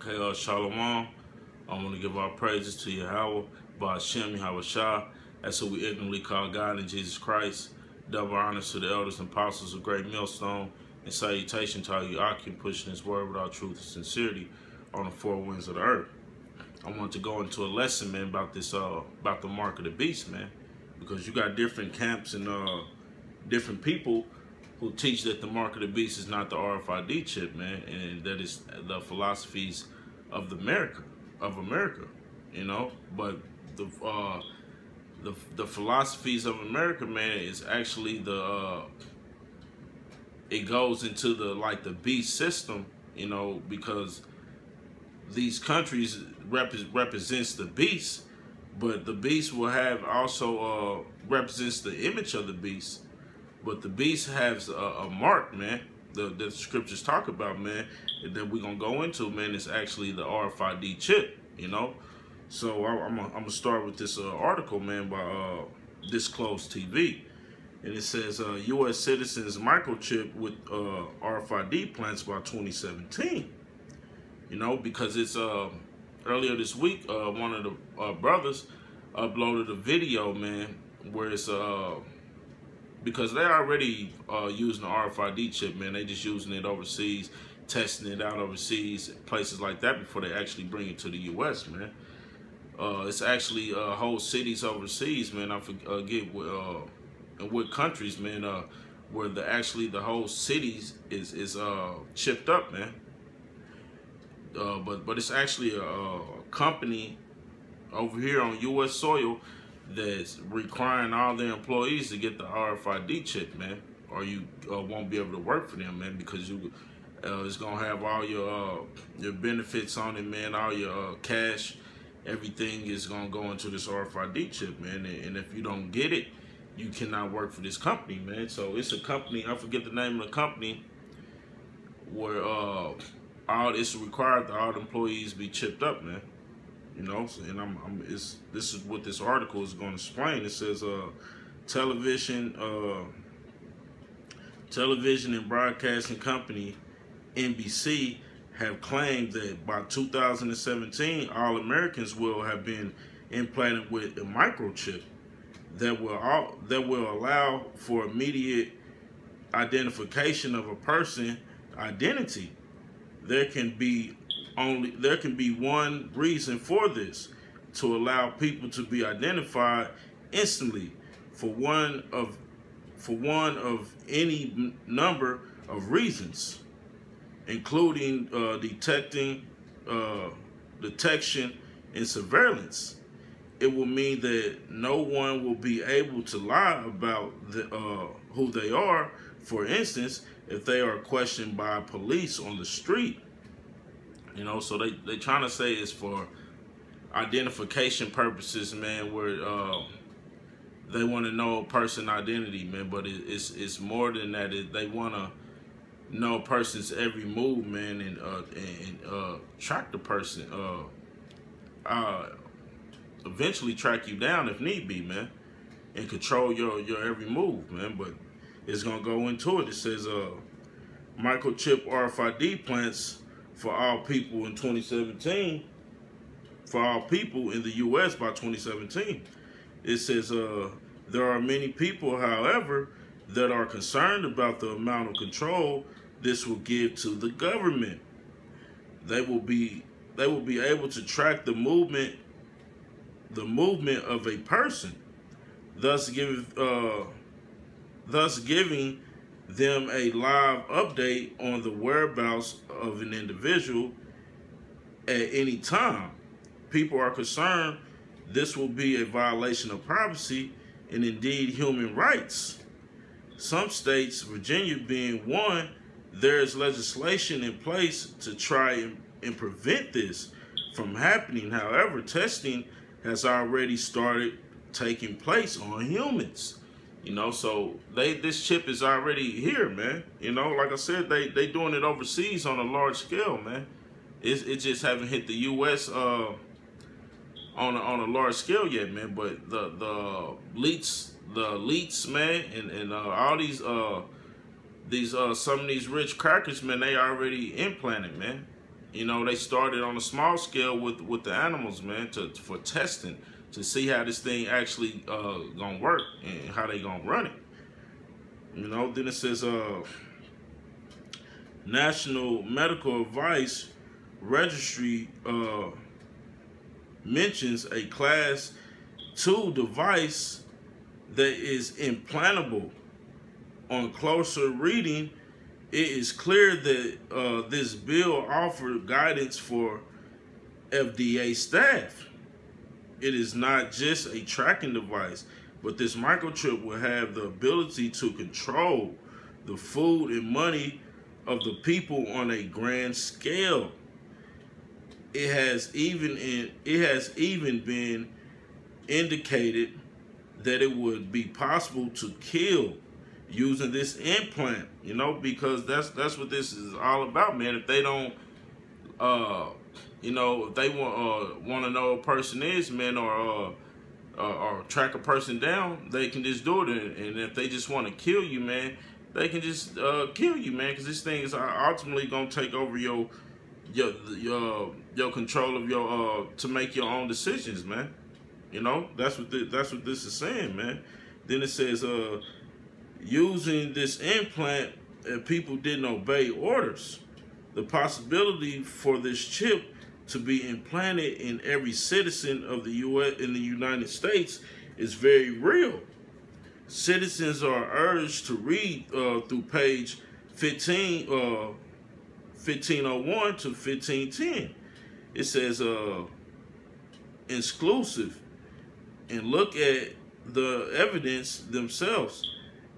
Okay, Shalom. I want to give our praises to Yahweh, Ba'ashem, Yahweh Shah. That's who we ignorantly call God in Jesus Christ. Double honors to the elders and apostles of Great Millstone, and salutation to all you occupants pushing His word without truth and sincerity on the four winds of the earth. I want to go into a lesson, man, about this, about the mark of the beast, man, because you got different camps and different people who teach that the mark of the beast is not the RFID chip, man, and that is the philosophies of America, you know. But the philosophies of America, man, is actually it goes into the beast system, you know, because these countries represents the beast, but the beast will have also represents the image of the beast. But the beast has a mark, man, that the scriptures talk about, man, that we're going to go into, man. It's actually the RFID chip, you know. So I'm gonna start with this article, man, by Disclosed TV. And it says, U.S. citizens microchip with RFID plants by 2017. You know, because it's earlier this week, one of the brothers uploaded a video, man, where it's because they're already using the RFID chip, man. They just using it overseas, testing it out overseas, places like that before they actually bring it to the U.S., man. It's actually whole cities overseas, man. I forget what countries, man, where the whole cities is chipped up, man. But it's actually a company over here on U.S. soil that's requiring all their employees to get the RFID chip, man, or you won't be able to work for them, man, because it's gonna have all your benefits on it, man, all your cash, everything is gonna go into this RFID chip, man, and if you don't get it, you cannot work for this company, man. So it's a company, I forget the name of the company, where it's required that all the employees be chipped up, man. You know, and this is what this article is going to explain. It says, television and broadcasting company NBC have claimed that by 2017, all Americans will have been implanted with a microchip that will allow for immediate identification of a person's identity. There can be one reason for this: to allow people to be identified instantly for one of any number of reasons, including detection and surveillance. It will mean that no one will be able to lie about who they are. For instance, if they are questioned by police on the street, you know, so they trying to say it's for identification purposes, man, where they want to know a person's identity, man, but it's more than that. They want to know a person's every move, man, and track the person, eventually track you down if need be, man, and control your every move, man. But it's gonna go into it. It says microchip RFID plants for all people in 2017, for all people in the U.S. by 2017. It says there are many people, however, that are concerned about the amount of control this will give to the government. They will be able to track the movement of a person, thus giving them a live update on the whereabouts of an individual at any time. People are concerned this will be a violation of privacy and indeed human rights. Some states, Virginia being one, there is legislation in place to try and prevent this from happening. However, testing has already started taking place on humans. You know, so this chip is already here, man. You know, like I said, they doing it overseas on a large scale, man. It just haven't hit the U.S. On a large scale yet, man. But the elites, man, and all these some of these rich crackers, man, they already implanted, man. You know, they started on a small scale with the animals, man, for testing, to see how this thing actually gonna work and how they gonna run it. You know, then it says National Medical Advice Registry mentions a class 2 device that is implantable. On closer reading, it is clear that this bill offered guidance for FDA staff. It is not just a tracking device, but this microchip will have the ability to control the food and money of the people on a grand scale. It has even been indicated that it would be possible to kill using this implant, you know, because that's what this is all about, man. If they don't, you know, if they want to know who a person is, man, or track a person down, they can just do it. And if they just want to kill you, man, they can just kill you, man, because this thing is ultimately gonna take over your control of your to make your own decisions, man. You know, that's what this is saying, man. Then it says using this implant, if people didn't obey orders, the possibility for this chip to be implanted in every citizen of the U.S. in the United States is very real. Citizens are urged to read through page 1501 to 1510. It says exclusive, and look at the evidence themselves.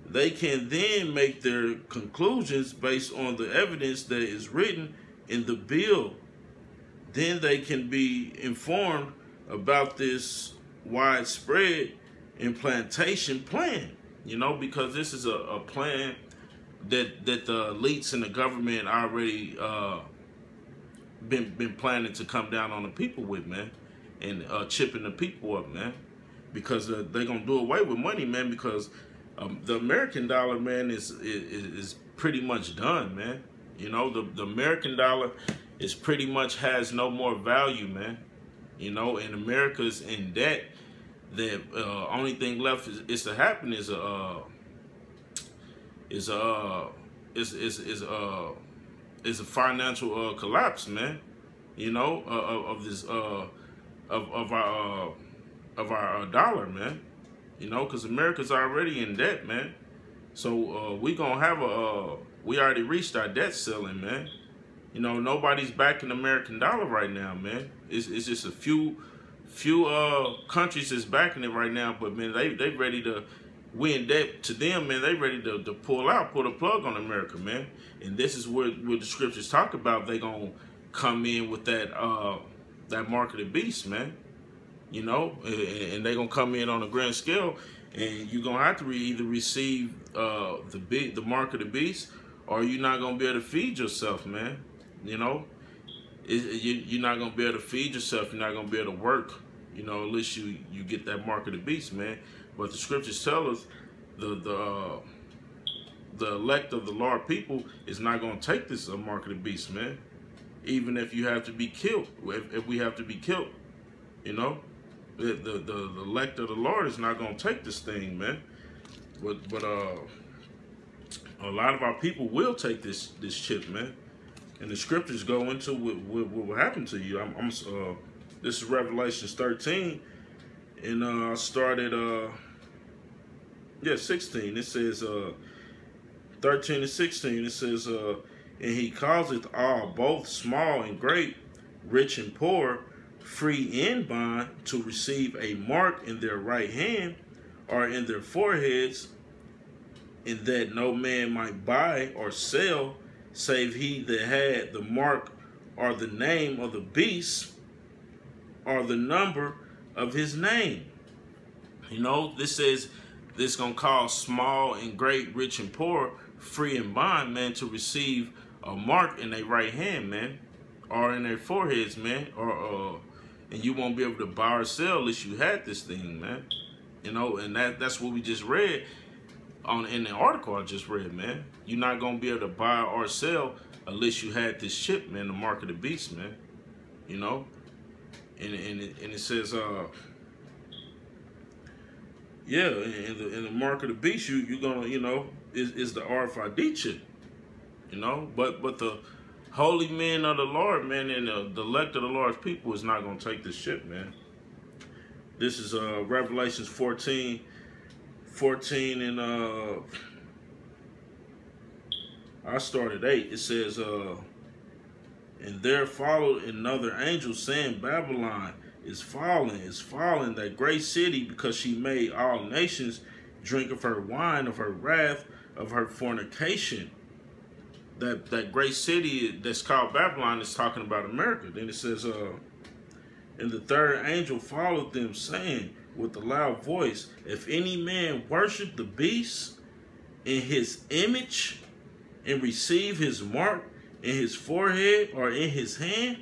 They can then make their conclusions based on the evidence that is written in the bill. Then they can be informed about this widespread implantation plan, you know, because this is a plan that the elites in the government already been planning to come down on the people with, man, and chipping the people up, man, because they're gonna do away with money, man, because the American dollar, man, is pretty much done, man. You know, the American dollar is pretty much has no more value, man. You know, and America's in debt. The only thing left is to happen is a financial collapse, man. You know, of this of our dollar, man. You know, because America's already in debt, man. So we gonna have we already reached our debt ceiling, man. You know, nobody's backing the American dollar right now, man. It's just a few countries that's backing it right now, but man, they ready to win debt to them, man. They ready to pull the plug on America, man. And this is where the scriptures talk about. They gonna come in with that mark of the beast, man. You know, and they gonna come in on a grand scale, and you're gonna have to either receive the mark of the beast, or you're not gonna be able to feed yourself, man. You know, you're not gonna be able to feed yourself. You're not gonna be able to work, you know, unless you get that mark of the beast, man. But the scriptures tell us the elect of the Lord people is not gonna take this mark of the beast, man. Even if you have to be killed, if we have to be killed, you know, the elect of the Lord is not gonna take this thing, man. But a lot of our people will take this chip, man. And the scriptures go into what will happen to you. This is Revelation 13, and I started 16. It says 13 and 16. It says and he causeth all, both small and great, rich and poor, free and bond, to receive a mark in their right hand or in their foreheads, and that no man might buy or sell save he that had the mark or the name of the beast or the number of his name. You know, this says this gonna cause small and great, rich and poor, free and bond, man, to receive a mark in their right hand, man, or in their foreheads, man, or and you won't be able to buy or sell unless you had this thing, man. You know, and that's what we just read in the article I just read, man. You're not gonna be able to buy or sell unless you had this chip, man, the mark of the beast, man. You know, and it says, yeah, in the mark of the beast, you're gonna, you know, is the RFID chip. You know, but the holy men of the Lord, man, and the elect of the Lord's people is not gonna take this chip, man. This is Revelations 14, and I started 8. It says, and there followed another angel saying, Babylon is fallen, that great city, because she made all nations drink of her wine, of her wrath, of her fornication. That great city that's called Babylon is talking about America. Then it says, and the third angel followed them, saying with a loud voice, if any man worship the beast in his image and receive his mark in his forehead or in his hand,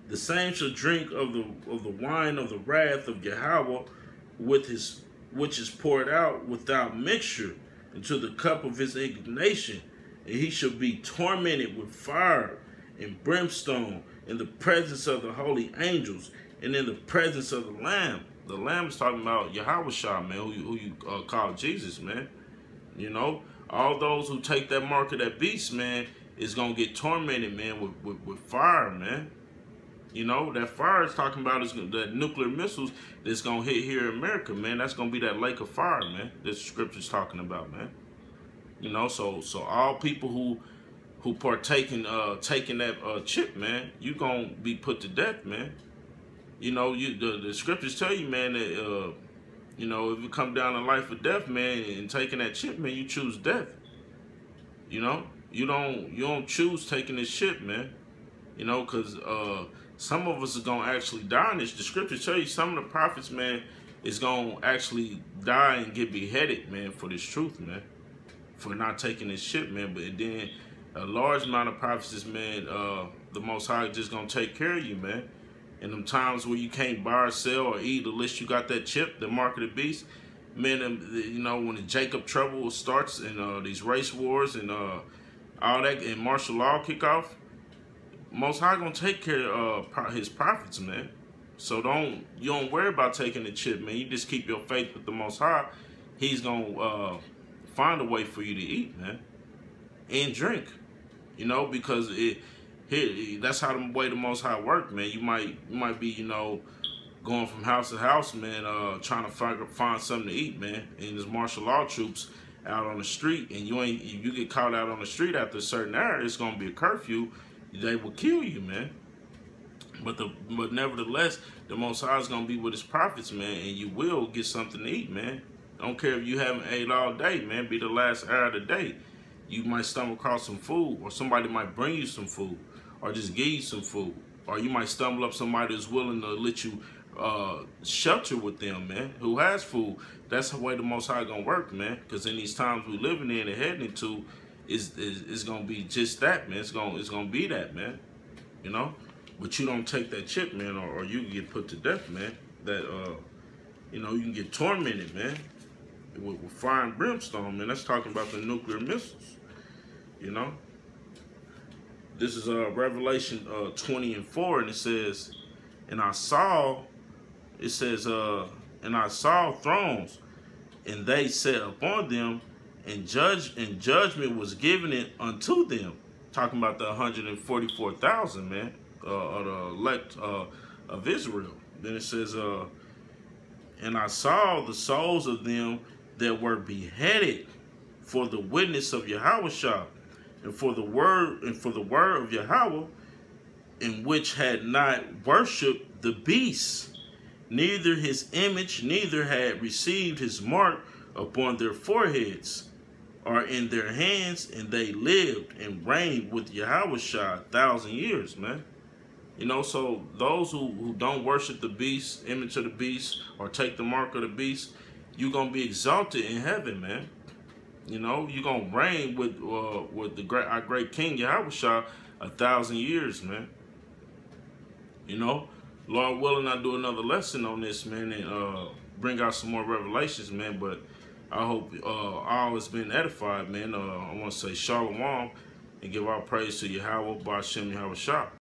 the same shall drink of the wine of the wrath of Yahweh, which is poured out without mixture into the cup of his indignation, and he shall be tormented with fire and brimstone in the presence of the holy angels and in the presence of the Lamb. The Lamb is talking about Yahweh, man, who you call Jesus, man. You know, all those who take that mark of that beast, man, is going to get tormented, man, with fire, man. You know, that fire is talking about is that nuclear missiles that's going to hit here in America, man. That's going to be that lake of fire, man, that the scripture's talking about, man. You know, so all people who partake in taking that chip, man, you going to be put to death, man. You know, the scriptures tell you, man, that, you know, if you come down to life or death, man, and taking that chip, man, you choose death. You know, you don't choose taking this chip, man. You know, because some of us are going to actually die in this. The scriptures tell you some of the prophets, man, is going to actually die and get beheaded, man, for this truth, man, for not taking this chip, man. But then a large amount of prophets, man, the Most High just going to take care of you, man. In them times where you can't buy or sell or eat unless you got that chip, the mark of the beast, man, you know, when the Jacob trouble starts and these race wars and all that and martial law kick off, Most High gonna take care of his prophets, man. So you don't worry about taking the chip, man. You just keep your faith with the Most High. He's gonna find a way for you to eat, man, and drink. You know, because that's how the way the Most High work, man. You might be, you know, going from house to house, man, trying to find something to eat, man. And there's martial law troops out on the street, and you get caught out on the street after a certain hour, it's gonna be a curfew. They will kill you, man. But nevertheless, the Most High is gonna be with his prophets, man, and you will get something to eat, man. Don't care if you haven't ate all day, man. Be the last hour of the day. You might stumble across some food, or somebody might bring you some food, or just give you some food, or you might stumble up somebody who's willing to let you shelter with them, man, who has food. That's the way the Most High gonna work, man. Because in these times we living in and heading into, is gonna be just that, man. It's gonna be that, man. You know, but you don't take that chip, man, or you get put to death, man. That you know, you can get tormented, man, with fire and brimstone, man. That's talking about the nuclear missiles. You know, this is Revelation 20 and 4, and it says, and I saw thrones, and they sat upon them, and judgment was given it unto them. Talking about the 144,000, man, of the elect of Israel. Then it says, and I saw the souls of them that were beheaded for the witness of Yahweh, and for the word of Yahweh, in which had not worshipped the beast, neither his image, neither had received his mark upon their foreheads or in their hands, and they lived and reigned with Yahweh 1,000 years, man. You know, so those who don't worship the beast, image of the beast, or take the mark of the beast, you're gonna be exalted in heaven, man. You know, you're gonna reign with our great King Yahweh 1,000 years, man. You know, Lord willing, I'll do another lesson on this, man, and bring out some more revelations, man. But I hope all has been edified, man. I want to say shalom, and give our praise to Yahweh, Ba'ashem Yahweh Shah.